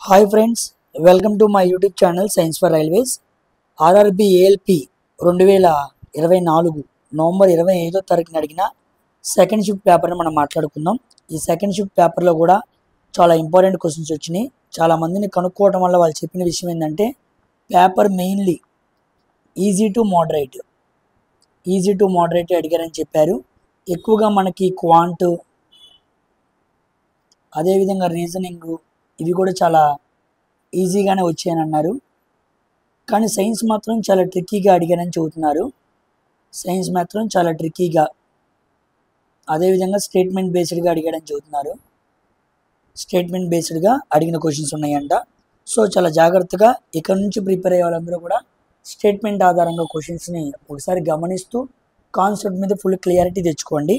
Hi friends, welcome to my YouTube channel Science for Railways. RRB ALP 2024 November 25వ తారీఖున అడిగిన second shift పేపర్ని మనం మాట్లాడుకుందాం. ఈ సెకండ్ షిఫ్ట్ పేపర్లో కూడా చాలా ఇంపార్టెంట్ క్వశ్చన్స్ వచ్చినాయి. చాలా మందిని కనుక్కోవడం వల్ల వాళ్ళు చెప్పిన విషయం ఏంటంటే paper mainly easy to moderate అడిగారని చెప్పారు. ఎక్కువగా మనకి క్వాంట్ అదేవిధంగా రీజనింగ్ ఇవి కూడా చాలా ఈజీగానే వచ్చాయని అన్నారు. కానీ సైన్స్ మాత్రం చాలా ట్రిక్కీగా అడిగారని చెబుతున్నారు. సైన్స్ మాత్రం చాలా ట్రిక్కీగా అదేవిధంగా స్టేట్మెంట్ బేస్డ్గా అడిగాడని చెబుతున్నారు. స్టేట్మెంట్ బేస్డ్గా అడిగిన క్వశ్చన్స్ ఉన్నాయంట. సో చాలా జాగ్రత్తగా ఇక్కడ నుంచి ప్రిపేర్ అయ్యే వాళ్ళందరూ కూడా స్టేట్మెంట్ ఆధారంగా క్వశ్చన్స్ని ఒకసారి గమనిస్తూ కాన్సెప్ట్ మీద ఫుల్ క్లియారిటీ తెచ్చుకోండి.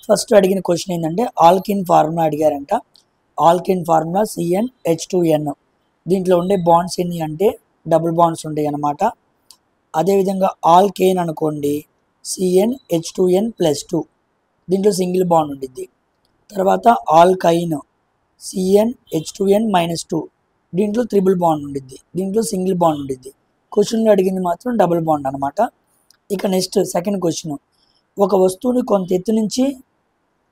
ఫస్ట్ అడిగిన క్వశ్చన్ ఏంటంటే ఆల్కిన్ ఫార్ములా అడిగారంట. Alkene formula CnH2n. దీంట్లో ఉండే బాండ్స్ ఎన్ని అంటే డబుల్ బాండ్స్ ఉంటాయి అన్నమాట. అదేవిధంగా ఆల్కేన్ అనుకోండి CnH2n+2, దీంట్లో సింగిల్ బాండ్ ఉండిద్ది. తర్వాత ఆల్కైన్ CnH2n-2, దీంట్లో త్రిబుల్ బాండ్ ఉండిద్ది, దీంట్లో సింగిల్ బాండ్ ఉండిద్ది. క్వశ్చన్లో అడిగింది మాత్రం డబుల్ బాండ్ అనమాట. ఇక నెక్స్ట్ సెకండ్ క్వశ్చన్, ఒక వస్తువుని కొంత ఎత్తు నుంచి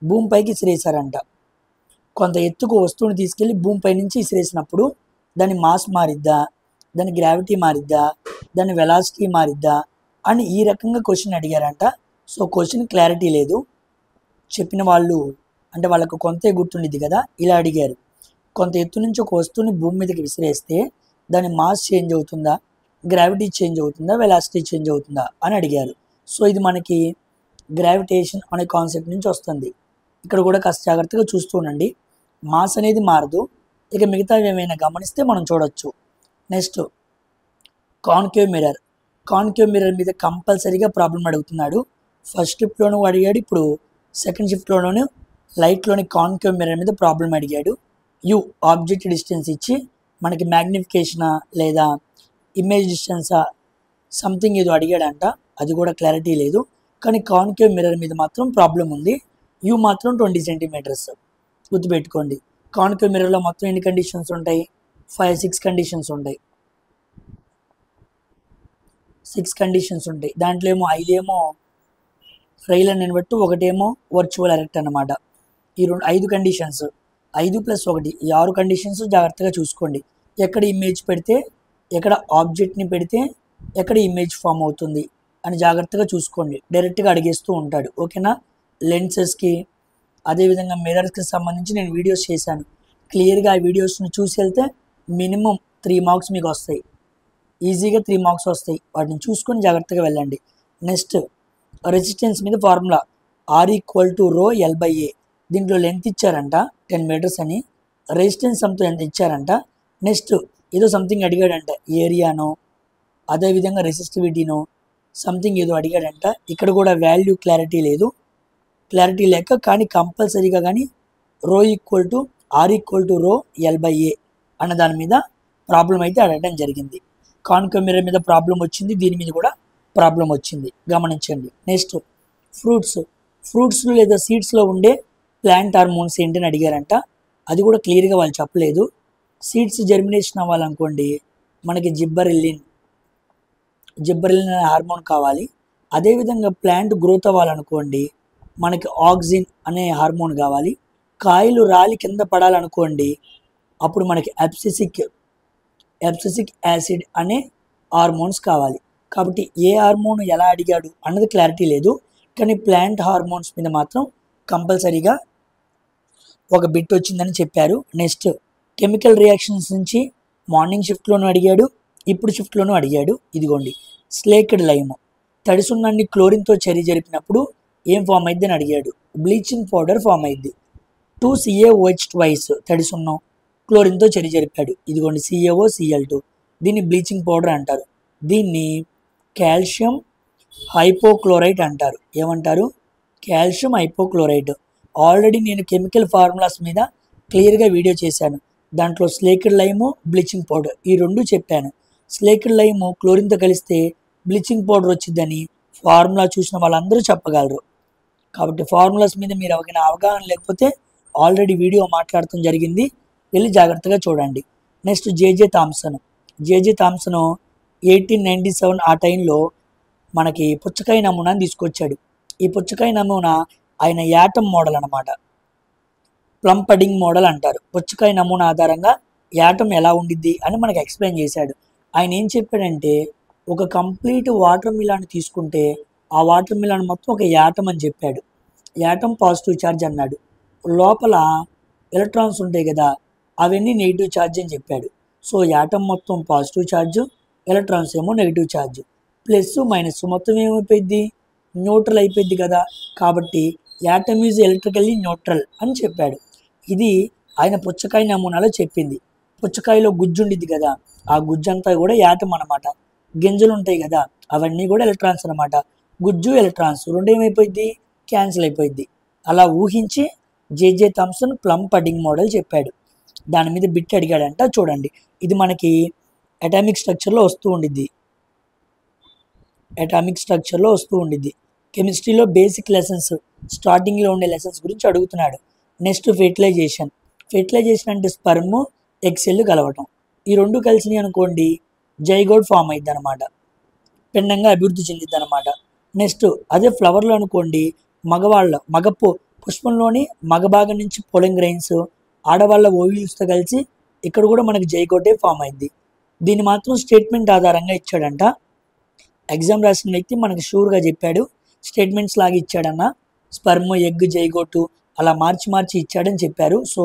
భూమిపైకి విసిరేశారంట. కొంత ఎత్తుకు వస్తువుని తీసుకెళ్ళి భూమిపై నుంచి విసిరేసినప్పుడు దాని మాస్ మారిద్దా, దాని గ్రావిటీ మారిద్దా, దాని వెలాసిటీ మారిద్దా అని ఈ రకంగా క్వశ్చన్ అడిగారంట. సో క్వశ్చన్ క్లారిటీ లేదు. చెప్పిన వాళ్ళు అంటే వాళ్ళకు కొంతే గుర్తుండిద్ది కదా, ఇలా అడిగారు. కొంత ఎత్తు నుంచి ఒక వస్తువుని భూమి మీదకి విసిరేస్తే దాని మాస్ చేంజ్ అవుతుందా, గ్రావిటీ చేంజ్ అవుతుందా, వెలాసిటీ చేంజ్ అవుతుందా అని అడిగారు. సో ఇది మనకి గ్రావిటేషన్ అనే కాన్సెప్ట్ నుంచి వస్తుంది. ఇక్కడ కూడా కాస్త జాగ్రత్తగా చూస్తూ ఉండండి. మాస్ అనేది మారదు. ఇక మిగతావి ఏమైనా గమనిస్తే మనం చూడొచ్చు. Next concave mirror. Concave mirror మీద కంపల్సరీగా ప్రాబ్లం అడుగుతున్నాడు. ఫస్ట్ షిఫ్ట్లోనూ అడిగాడు, ఇప్పుడు సెకండ్ షిఫ్ట్లోనూ లైట్లోని కాన్కేవ్ మిర్రర్ మీద ప్రాబ్లం అడిగాడు. ఆబ్జెక్ట్ డిస్టెన్స్ ఇచ్చి మనకి మ్యాగ్నిఫికేషనా లేదా ఇమేజ్ డిస్టెన్సా సంథింగ్ ఏదో అడిగాడంట. అది కూడా క్లారిటీ లేదు. కానీ కాన్కేవ్ మిర్రర్ మీద మాత్రం ప్రాబ్లం ఉంది. మాత్రం 20 సెంటీమీటర్స్ గుర్తుపెట్టుకోండి. కాన్కేవ్ మిర్రర్లో మొత్తం ఎన్ని కండిషన్స్ ఉంటాయి? 5-6 కండిషన్స్ ఉంటాయి. 6 కండిషన్స్ ఉంటాయి. దాంట్లో ఏమో 5 ఏమో రైల్ అని బట్టి, ఒకటేమో వర్చువల్ ఎరెక్ట్ అనమాట. ఈ 5 కండిషన్స్, 5+1, ఈ 6 కండిషన్స్ జాగ్రత్తగా చూసుకోండి. ఎక్కడ ఇమేజ్ పెడితే, ఎక్కడ ఆబ్జెక్ట్ని పెడితే ఎక్కడ ఇమేజ్ ఫామ్ అవుతుంది అని జాగ్రత్తగా చూసుకోండి. డైరెక్ట్గా అడిగేస్తూ ఉంటాడు. ఓకేనా? లెన్సెస్కి అదేవిధంగా మిర్రర్స్కి సంబంధించి నేను వీడియోస్ చేశాను. క్లియర్గా ఆ వీడియోస్ని చూసి వెళ్తే మినిమం 3 మార్క్స్ మీకు వస్తాయి. ఈజీగా 3 మార్క్స్ వస్తాయి. వాటిని చూసుకొని జాగ్రత్తగా వెళ్ళండి. నెక్స్ట్ రెసిస్టెన్స్ మీద ఫార్ములా R=ρL/A. దీంట్లో లెంత్ ఇచ్చారంట 10 మీటర్స్ అని, రెసిస్టెన్స్ అంతా ఎంత ఇచ్చారంట. నెక్స్ట్ ఏదో సంథింగ్ అడిగాడంట, ఏరియానో అదేవిధంగా రెసిస్టివిటీనో సంథింగ్ ఏదో అడిగాడంట. ఇక్కడ కూడా వాల్యూ క్లారిటీ లేదు. క్లారిటీ లేక కానీ కంపల్సరీగా కానీ R=ρL/A అన్న దాని మీద ప్రాబ్లం అయితే అడగడం జరిగింది. కాన్కేవ్ మిర్రర్ మీద ప్రాబ్లం వచ్చింది, దీని మీద కూడా ప్రాబ్లం వచ్చింది, గమనించండి. నెక్స్ట్ ఫ్రూట్స్లో లేదా సీడ్స్లో ఉండే ప్లాంట్ హార్మోన్స్ ఏంటని అడిగారంట. అది కూడా క్లియర్గా వాళ్ళు చెప్పలేదు. సీడ్స్ జర్మినేషన్ అవ్వాలనుకోండి మనకి జిబ్బరెల్లిన్ అనే హార్మోన్ కావాలి. అదేవిధంగా ప్లాంట్ గ్రోత్ అవ్వాలనుకోండి మనకి ఆక్సిన్ అనే హార్మోన్ కావాలి. కాయలు రాలి కింద పడాలనుకోండి అప్పుడు మనకి అబ్సిసిక్ యాసిడ్ అనే హార్మోన్స్ కావాలి. కాబట్టి ఏ హార్మోన్ ఎలా అడిగాడు అన్నది క్లారిటీ లేదు. కానీ ప్లాంట్ హార్మోన్స్ మీద మాత్రం కంపల్సరీగా ఒక బిట్ వచ్చిందని చెప్పారు. నెక్స్ట్ కెమికల్ రియాక్షన్స్ నుంచి మార్నింగ్ షిఫ్ట్లోనూ అడిగాడు, ఇప్పుడు షిఫ్ట్లోనూ అడిగాడు. ఇదిగోండి స్లేక్డ్ లైమ్, తడిసున్నాన్ని క్లోరిన్తో చర్య జరిపినప్పుడు ఏం ఫామ్ అయింది అని అడిగాడు. బ్లీచింగ్ పౌడర్ ఫామ్ అయింది. 2CaOH ట్వైస్ తడిసున్నం క్లోరిన్తో చర్య జరిపాడు. ఇదిగోండి CaOCl2, దీన్ని బ్లీచింగ్ పౌడర్ అంటారు. దీన్ని కాల్షియం హైపోక్లోరైట్ అంటారు. ఏమంటారు? Calcium hypochlorite. ఆల్రెడీ నేను కెమికల్ ఫార్ములాస్ మీద క్లియర్గా వీడియో చేశాను. దాంట్లో స్లేక్డ్ లైము, బ్లీచింగ్ పౌడర్ ఈ రెండు చెప్పాను. స్లేక్డ్ లైము క్లోరిన్తో కలిస్తే బ్లీచింగ్ పౌడర్ వచ్చిందని ఫార్ములా చూసిన వాళ్ళందరూ చెప్పగలరు. కాబట్టి ఫార్ములాస్ మీద మీరు అవగాహన లేకపోతే ఆల్రెడీ వీడియో మాట్లాడటం జరిగింది, వెళ్ళి జాగ్రత్తగా చూడండి. నెక్స్ట్ జేజే థామ్సన్ 1897 ఆ టైంలో మనకి పుచ్చకాయ నమూనాని తీసుకొచ్చాడు. ఈ పుచ్చకాయ నమూనా ఆయన యాటమ్ మోడల్ అనమాట, ప్లమ్ పడింగ్ మోడల్ అంటారు. పుచ్చకాయ నమూనా ఆధారంగా యాటమ్ ఎలా ఉండిద్ది అని మనకి ఎక్స్ప్లెయిన్ చేశాడు. ఆయన ఏం చెప్పాడంటే ఒక కంప్లీట్ వాటర్ మిలాన్ తీసుకుంటే ఆ వాటర్ మిలాన్ మొత్తం ఒక యాటమ్ అని చెప్పాడు. యాటమ్ పాజిటివ్ ఛార్జ్ అన్నాడు. లోపల ఎలక్ట్రాన్స్ ఉంటాయి కదా, అవన్నీ నెగిటివ్ ఛార్జ్ అని చెప్పాడు. సో యాటమ్ మొత్తం పాజిటివ్ ఛార్జ్, ఎలక్ట్రాన్స్ ఏమో నెగిటివ్ ఛార్జ్, ప్లస్ మైనస్ మొత్తం ఏమైపోయింది, న్యూట్రల్ అయిపోయింది కదా. కాబట్టి యాటమ్ ఈజ్ ఎలక్ట్రికల్లీ న్యూట్రల్ అని చెప్పాడు. ఇది ఆయన పుచ్చకాయ నమూనాలో చెప్పింది. పుచ్చకాయలో గుజ్జు ఉండిద్ది కదా, ఆ గుజ్జు అంతా కూడా యాటమ్ అనమాట. గింజలు ఉంటాయి కదా, అవన్నీ కూడా ఎలక్ట్రాన్స్ అనమాట. గుజ్జు ఎలక్ట్రాన్స్ రెండు ఏమైపోయింది, క్యాన్సిల్ అయిపోయింది. అలా ఊహించి జేజే థామ్సన్ ప్లమ్ పడింగ్ మోడల్ చెప్పాడు. దాని మీద బిట్ అడిగాడంట. చూడండి, ఇది మనకి అటామిక్ స్ట్రక్చర్లో వస్తూ ఉండిద్ది. కెమిస్ట్రీలో బేసిక్ లెసన్స్, స్టార్టింగ్లో ఉండే లెసన్స్ గురించి అడుగుతున్నాడు. నెక్స్ట్ ఫెర్టిలైజేషన్ అంటే స్పర్మ్, ఎగ్ సెల్ కలవటం. ఈ రెండు కలిసినాయి అనుకోండి జైగోట్ ఫామ్ అయింది అనమాట, పిండంగా అభివృద్ధి చెందిద్ది అనమాట. నెక్స్ట్ అదే ఫ్లవర్లో అనుకోండి మగ పుష్పంలోని మగ భాగం నుంచి పోలింగ్ గ్రెయిన్స్, ఆడవాళ్ళ ఓవ్యూల్స్తో కలిసి ఇక్కడ కూడా మనకి జైగోటే ఫామ్ అయింది. దీన్ని మాత్రం స్టేట్మెంట్ ఆధారంగా ఇచ్చాడంట. ఎగ్జామ్ రాసిన వ్యక్తి మనకి షూర్గా చెప్పాడు, స్టేట్మెంట్స్ లాగా ఇచ్చాడన్న, స్పర్మ్, ఎగ్, జైగోటు అలా మార్చి ఇచ్చాడని చెప్పారు. సో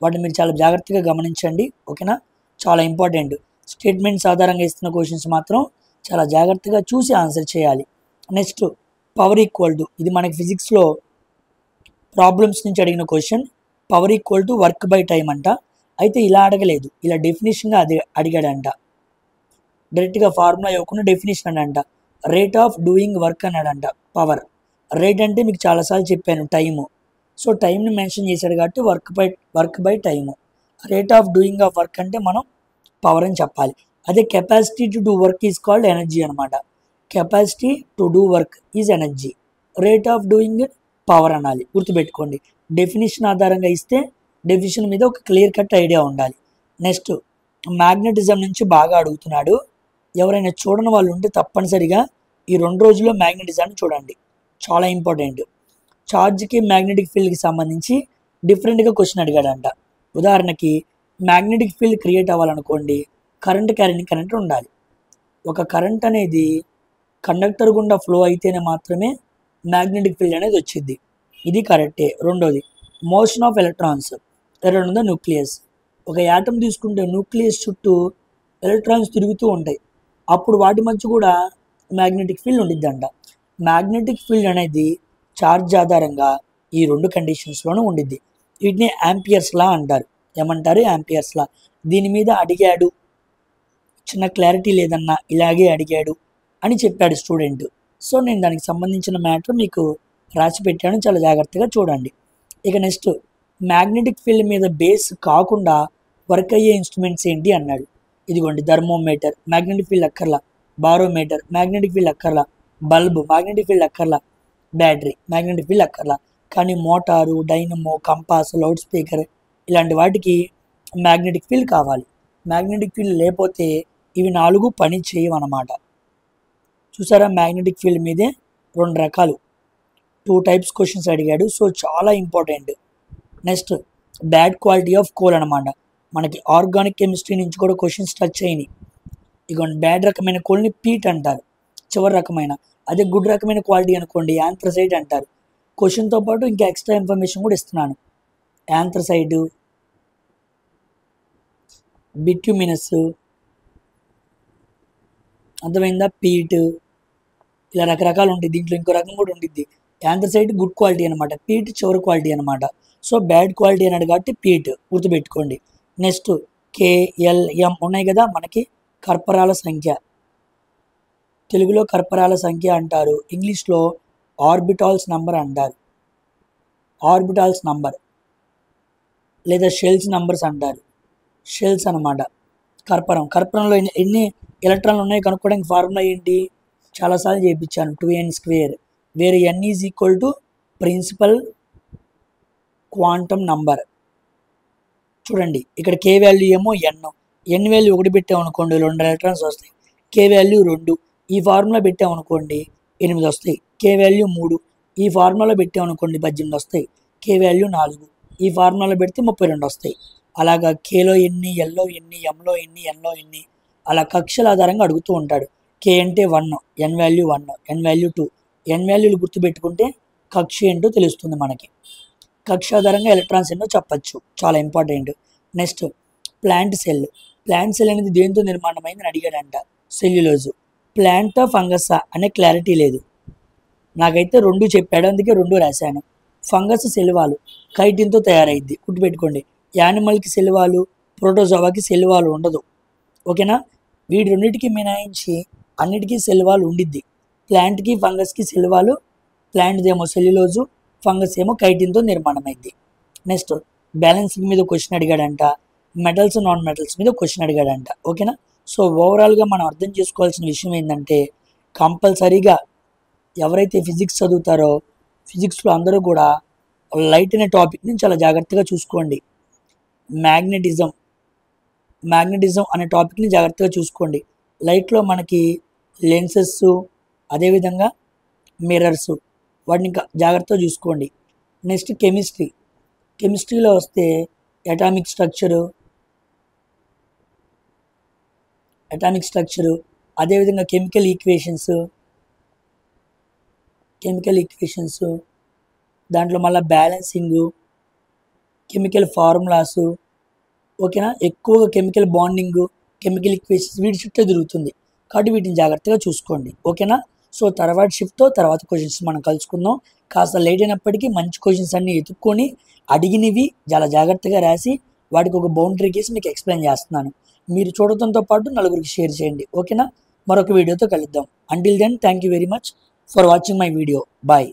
వాటిని మీరు చాలా జాగ్రత్తగా గమనించండి, ఓకేనా. చాలా ఇంపార్టెంట్. స్టేట్మెంట్స్ ఆధారంగా ఇస్తున్న క్వశ్చన్స్ మాత్రం చాలా జాగ్రత్తగా చూసి ఆన్సర్ చేయాలి. నెక్స్ట్ పవర్ ఈక్వల్ టు, ఇది మనకి ఫిజిక్స్లో ప్రాబ్లమ్స్ నుంచి అడిగిన question. Power equal to work by time అంట. అయితే ఇలా అడగలేదు, ఇలా డెఫినేషన్గా అడిగాడంట. డైరెక్ట్గా ఫార్ములా ఇవ్వకుండా డెఫినేషన్ అనంట. రేట్ ఆఫ్ డూయింగ్ వర్క్ అన్నాడంట. పవర్ రేట్ అంటే మీకు చాలాసార్లు చెప్పాను టైము. సో టైంని మెన్షన్ చేశాడు కాబట్టి work by time. Rate of doing of work అంటే మనం పవర్ అని చెప్పాలి. అదే capacity to do work is called energy అనమాట. Capacity to do work is energy, rate of doing power అనాలి. గుర్తుపెట్టుకోండి, డెఫినేషన్ ఆధారంగా ఇస్తే డెఫినేషన్ మీద ఒక క్లియర్ కట్ ఐడియా ఉండాలి. నెక్స్ట్ మ్యాగ్నెటిజం నుంచి బాగా అడుగుతున్నాడు. ఎవరైనా చూడని వాళ్ళు ఉంటే తప్పనిసరిగా ఈ 2 రోజుల్లో మ్యాగ్నెటిజాన్ని చూడండి, చాలా ఇంపార్టెంట్. ఛార్జ్కి మ్యాగ్నెటిక్ ఫీల్డ్కి సంబంధించి డిఫరెంట్గా క్వశ్చన్ అడిగాడంట. ఉదాహరణకి మ్యాగ్నెటిక్ ఫీల్డ్ క్రియేట్ అవ్వాలనుకోండి, కరెంట్ క్యారింగ్ కరెంట్ ఉండాలి. ఒక కరెంట్ అనేది కండక్టర్ గుండా ఫ్లో అయితేనే మాత్రమే మ్యాగ్నెటిక్ ఫీల్డ్ అనేది వచ్చింది, ఇది కరెక్టే. రెండోది motion of electrons around the nucleus. ఒక యాటమ్ తీసుకుంటే న్యూక్లియస్ చుట్టూ ఎలక్ట్రాన్స్ తిరుగుతూ ఉంటాయి, అప్పుడు వాటి మధ్య కూడా మ్యాగ్నెటిక్ ఫీల్డ్ ఉండిద్దంట. మ్యాగ్నెటిక్ ఫీల్డ్ అనేది ఛార్జ్ ఆధారంగా ఈ 2 కండిషన్స్లోనూ ఉండిద్ది. వీటిని యాంపియర్స్ లా అంటారు. ఏమంటారు? యాంపియర్స్ లా. దీని మీద అడిగాడు, చిన్న క్లారిటీ లేదన్నా ఇలాగే అడిగాడు అని చెప్పాడు స్టూడెంట్. సో నేను దానికి సంబంధించిన మ్యాటర్ మీకు రాసి పెట్టాను, చాలా జాగ్రత్తగా చూడండి. ఇక నెక్స్ట్ మ్యాగ్నెటిక్ ఫీల్డ్ మీద బేస్ కాకుండా వర్క్ అయ్యే ఇన్స్ట్రుమెంట్స్ ఏంటి అన్నాడు. ఇదిగోండి థర్మోమీటర్, మ్యాగ్నెటిక్ ఫీల్డ్ అక్కర్లా. బారోమీటర్, మ్యాగ్నెటిక్ ఫీల్డ్ అక్కర్లా. బల్బ్, మ్యాగ్నెటిక్ ఫీల్డ్ అక్కర్లా. బ్యాటరీ, మ్యాగ్నెటిక్ ఫీల్డ్ అక్కర్లా. కానీ motor, dynamo, compass, loud speaker ఇలాంటి వాటికి మ్యాగ్నెటిక్ ఫీల్డ్ కావాలి. మ్యాగ్నెటిక్ ఫీల్డ్ లేకపోతే ఇవి 4 పని చేయవన్నమాట. చూసారా, మ్యాగ్నెటిక్ ఫీల్డ్ మీదే 2 రకాలు, 2 టైప్స్ క్వశ్చన్స్ అడిగాడు. సో చాలా important. Next bad quality of coal అనమాట. మనకి ఆర్గానిక్ కెమిస్ట్రీ నుంచి కూడా క్వశ్చన్స్ టచ్ అయినాయి. ఇక బ్యాడ్ రకమైన కోల్ని పీట్ అంటారు, చివరి రకమైన. అదే గుడ్ రకమైన క్వాలిటీ అనుకోండి యాంథ్రసైట్ అంటారు. క్వశ్చన్తో పాటు ఇంకా ఎక్స్ట్రా ఇన్ఫర్మేషన్ కూడా ఇస్తున్నాను. యాంథ్రసైట్, బిట్యుమినస్, అర్థమైందా, పీట్, ఇలా రకరకాలు ఉంటాయి. దీంట్లో ఇంకో రకం కూడా ఉంటుంది. యాంథ్రసైట్ గుడ్ క్వాలిటీ అనమాట, పీట్ చివరి క్వాలిటీ అనమాట. సో బ్యాడ్ క్వాలిటీ అన్నాడు కాబట్టి పీట్ గుర్తుపెట్టుకోండి. నెక్స్ట్ KLM ఉన్నాయి కదా మనకి, కర్పరాల సంఖ్య. తెలుగులో కర్పరాల సంఖ్య అంటారు, ఇంగ్లీష్లో ఆర్బిటాల్స్ నంబర్ అంటారు. ఆర్బిటాల్స్ నంబర్ లేదా షెల్స్ నంబర్స్ అంటారు. షెల్స్ అనమాట. కర్పరంలో ఎన్ని ఎలక్ట్రాన్లు ఉన్నాయి కనుక్కోవడానికి ఫార్ములా ఏంటి, చాలాసార్లు చేయించాను, 2n², where n is equal to principal quantum number. చూడండి ఇక్కడ K వాల్యూ ఏమో n, ఎన్ వాల్యూ 1 పెట్టామనుకోండి 2 ఎలక్ట్రాన్స్ వస్తాయి. కే వాల్యూ 2 ఈ ఫార్ములా పెట్టామనుకోండి 8 వస్తాయి. కే వాల్యూ 3 ఈ ఫార్ములా పెట్టామనుకోండి 18 వస్తాయి. కే వాల్యూ 4 ఈ ఫార్ములా పెడితే 32 వస్తాయి. అలాగా కేలో ఎన్ని, ఎల్లో ఎన్ని, ఎంలో ఎన్ని, ఎన్లో ఎన్ని, అలా కక్షల ఆధారంగా అడుగుతూ ఉంటాడు. కే అంటే 1, ఎన్ వాల్యూ 1, ఎన్ వాల్యూ 2, ఎన్ వాల్యూలు గుర్తుపెట్టుకుంటే కక్ష ఏంటో తెలుస్తుంది మనకి. కక్ష ఆధారంగా ఎలక్ట్రాన్స్ ఎన్నో చెప్పచ్చు, చాలా important. Next plant cell. Plant cell అనేది దేంతో నిర్మాణమైందని అడిగాడంట. సెల్యులోజు. ప్లాంటా ఫంగసా అనే క్లారిటీ లేదు, నాకైతే 2 చెప్పాడు, అందుకే 2 రాశాను. ఫంగస్ సెల్వాలు కైటిన్తో తయారైద్ది, గుర్తుపెట్టుకోండి. యానిమల్కి సెల్వాలు, ప్రోటోజోవాకి సెల్వాలు ఉండదు, ఓకేనా. వీటి రెండింటికి మినహాయించి అన్నిటికీ సెల్వాలు ఉండిద్ది. ప్లాంట్కి ఫంగస్కి సెల్వాలు, ప్లాంట్ ఏమో సెల్యులోజు, ఫంగస్ ఏమో కైటిన్తో నిర్మాణమైంది. నెక్స్ట్ బ్యాలెన్సింగ్ మీద క్వశ్చన్ అడిగాడంట, మెటల్స్ నాన్ మెటల్స్ మీద క్వశ్చన్ అడిగాడంట, ఓకేనా. సో ఓవరాల్గా మనం అర్థం చేసుకోవాల్సిన విషయం ఏంటంటే, కంపల్సరీగా ఎవరైతే ఫిజిక్స్ చదువుతారో ఫిజిక్స్లో అందరూ కూడా లైట్ అనే టాపిక్ని చాలా జాగ్రత్తగా చూసుకోండి. మ్యాగ్నెటిజం అనే టాపిక్ని జాగ్రత్తగా చూసుకోండి. లైట్లో మనకి లెన్సెస్, అదేవిధంగా మిర్రర్స్, వాటిని ఇంకా జాగ్రత్తగా చూసుకోండి. నెక్స్ట్ కెమిస్ట్రీలో వస్తే అటామిక్ స్ట్రక్చరు, అదేవిధంగా కెమికల్ ఈక్వేషన్స్, దాంట్లో మళ్ళీ బ్యాలెన్సింగు, కెమికల్ ఫార్ములాసు, ఓకేనా. ఎక్కువగా కెమికల్ బాండింగు, కెమికల్ ఈక్వేషన్స్ వీటి చుట్టూ తిరుగుతుంది, కాబట్టి వీటిని జాగ్రత్తగా చూసుకోండి, ఓకేనా. సో తర్వాత షిఫ్ట్తో తర్వాత క్వశ్చన్స్ మనం కలుసుకుందాం. కాస్త లేట్ అయినప్పటికీ మంచి క్వశ్చన్స్ అన్నీ ఎత్తుక్కొని అడిగినవి చాలా జాగ్రత్తగా రాసి వాటికి ఒక బౌండరీ కేసి మీకు ఎక్స్ప్లెయిన్ చేస్తున్నాను. మీరు చూడటంతో పాటు నలుగురికి షేర్ చేయండి, ఓకేనా. మరొక వీడియోతో కలుద్దాం. Until then thank you very much for watching my video. Bye.